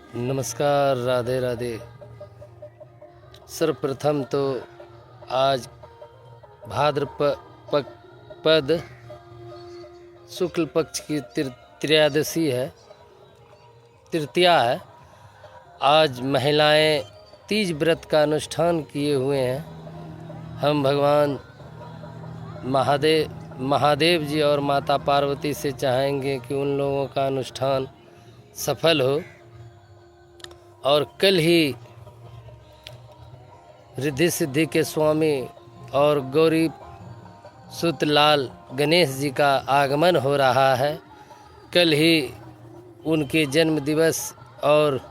नमस्कार, राधे राधे। सर्वप्रथम तो आज भाद्रपद शुक्ल पक्ष की त्रयोदशी है, तृतीया है। आज महिलाएं तीज व्रत का अनुष्ठान किए हुए हैं। हम भगवान महादेव जी और माता पार्वती से चाहेंगे कि उन लोगों का अनुष्ठान सफल हो। और कल ही रिद्धि सिद्धि के स्वामी और गौरी सुत लाल गणेश जी का आगमन हो रहा है। कल ही उनके जन्म दिवस और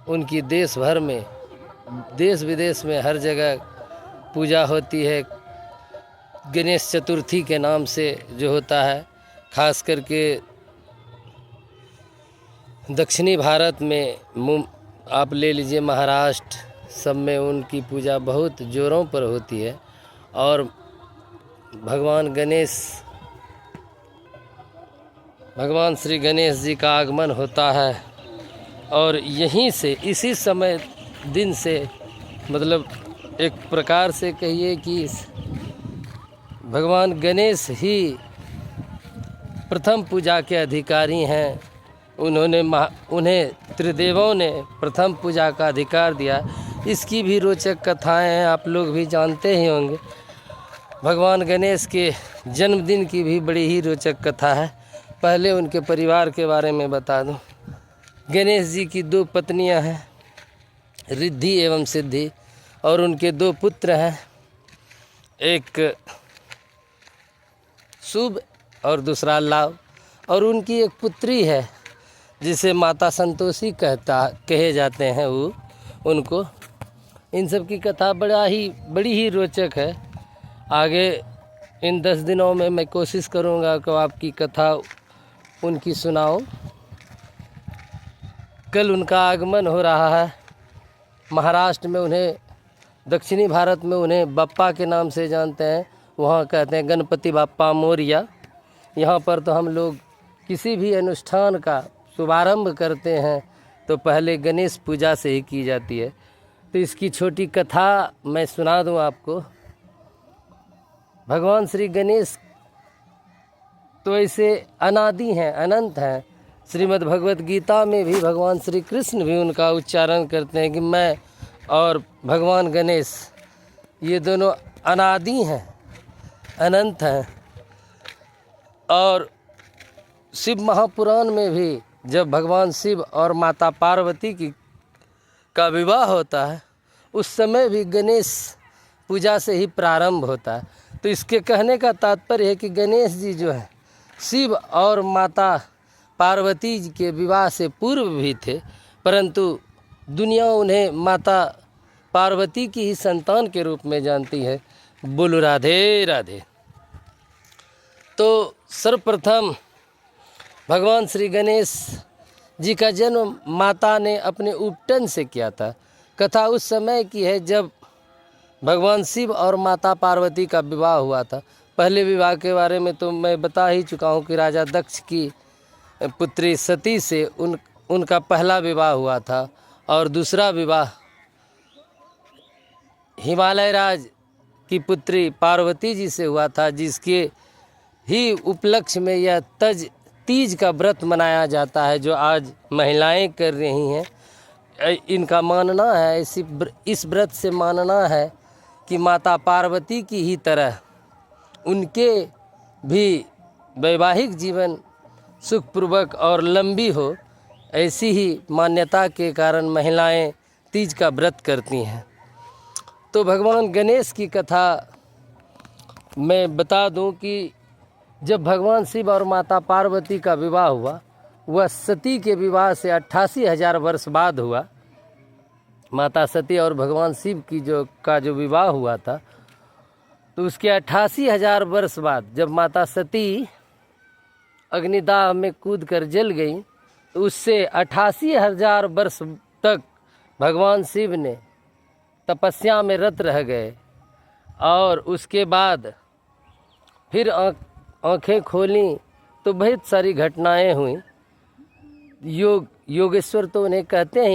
उनकी देश भर में, देश विदेश में हर जगह पूजा होती है। गणेश चतुर्थी के नाम से जो होता है, खास करके दक्षिणी भारत में आप ले लीजिए, महाराष्ट्र सब में उनकी पूजा बहुत जोरों पर होती है। और भगवान श्री गणेश जी का आगमन होता है। और यहीं से, इसी समय दिन से, मतलब एक प्रकार से कहिए कि भगवान गणेश ही प्रथम पूजा के अधिकारी हैं। उन्हें त्रिदेवों ने प्रथम पूजा का अधिकार दिया। इसकी भी रोचक कथाएं हैं, आप लोग भी जानते ही होंगे। भगवान गणेश के जन्मदिन की भी बड़ी ही रोचक कथा है। पहले उनके परिवार के बारे में बता दूं। गणेश जी की 2 पत्नियां हैं, रिद्धि एवं सिद्धि, और उनके 2 पुत्र हैं, एक शुभ और दूसरा लाभ। और उनकी एक पुत्री है जिसे माता संतोषी कहे जाते हैं उनको। इन सब की कथा बड़ी ही रोचक है। आगे इन 10 दिनों में मैं कोशिश करूंगा कि आपकी कथा उनकी सुनाऊं। कल उनका आगमन हो रहा है। महाराष्ट्र में उन्हें, दक्षिणी भारत में उन्हें बप्पा के नाम से जानते हैं। वहाँ कहते हैं गणपति बाप्पा मोरिया। यहाँ पर तो हम लोग किसी भी अनुष्ठान का शुभारंभ करते हैं तो पहले गणेश पूजा से ही की जाती है। तो इसकी छोटी कथा मैं सुना दूं आपको। भगवान श्री गणेश तो ऐसे अनादि हैं, अनंत हैं। श्रीमद् भगवत गीता में भी भगवान श्री कृष्ण भी उनका उच्चारण करते हैं कि मैं और भगवान गणेश, ये दोनों अनादि हैं, अनंत हैं। और शिव महापुराण में भी जब भगवान शिव और माता पार्वती का विवाह होता है, उस समय भी गणेश पूजा से ही प्रारंभ होता है। तो इसके कहने का तात्पर्य है कि गणेश जी जो है शिव और माता पार्वती जी के विवाह से पूर्व भी थे, परंतु दुनिया उन्हें माता पार्वती की ही संतान के रूप में जानती है। बोलो राधे राधे। तो सर्वप्रथम भगवान श्री गणेश जी का जन्म माता ने अपने उपटन से किया था। कथा उस समय की है जब भगवान शिव और माता पार्वती का विवाह हुआ था। पहले विवाह के बारे में तो मैं बता ही चुका हूँ कि राजा दक्ष की पुत्री सती से उनका पहला विवाह हुआ था। और दूसरा विवाह हिमालय राज की पुत्री पार्वती जी से हुआ था, जिसके ही उपलक्ष्य में यह तीज का व्रत मनाया जाता है, जो आज महिलाएं कर रही हैं। इनका मानना है, इस व्रत से मानना है कि माता पार्वती की ही तरह उनके भी वैवाहिक जीवन सुखपूर्वक और लंबी हो, ऐसी ही मान्यता के कारण महिलाएं तीज का व्रत करती हैं। तो भगवान गणेश की कथा मैं बता दूं कि जब भगवान शिव और माता पार्वती का विवाह हुआ, वह सती के विवाह से 88,000 वर्ष बाद हुआ। माता सती और भगवान शिव की जो विवाह हुआ था, तो उसके 88,000 वर्ष बाद जब माता सती अग्निदाह में कूदकर जल गई, तो उससे 88,000 वर्ष तक भगवान शिव ने तपस्या में रत रह गए। और उसके बाद फिर आँखें खोलीं तो बहुत सारी घटनाएं हुई। योगेश्वर तो उन्हें कहते हैं।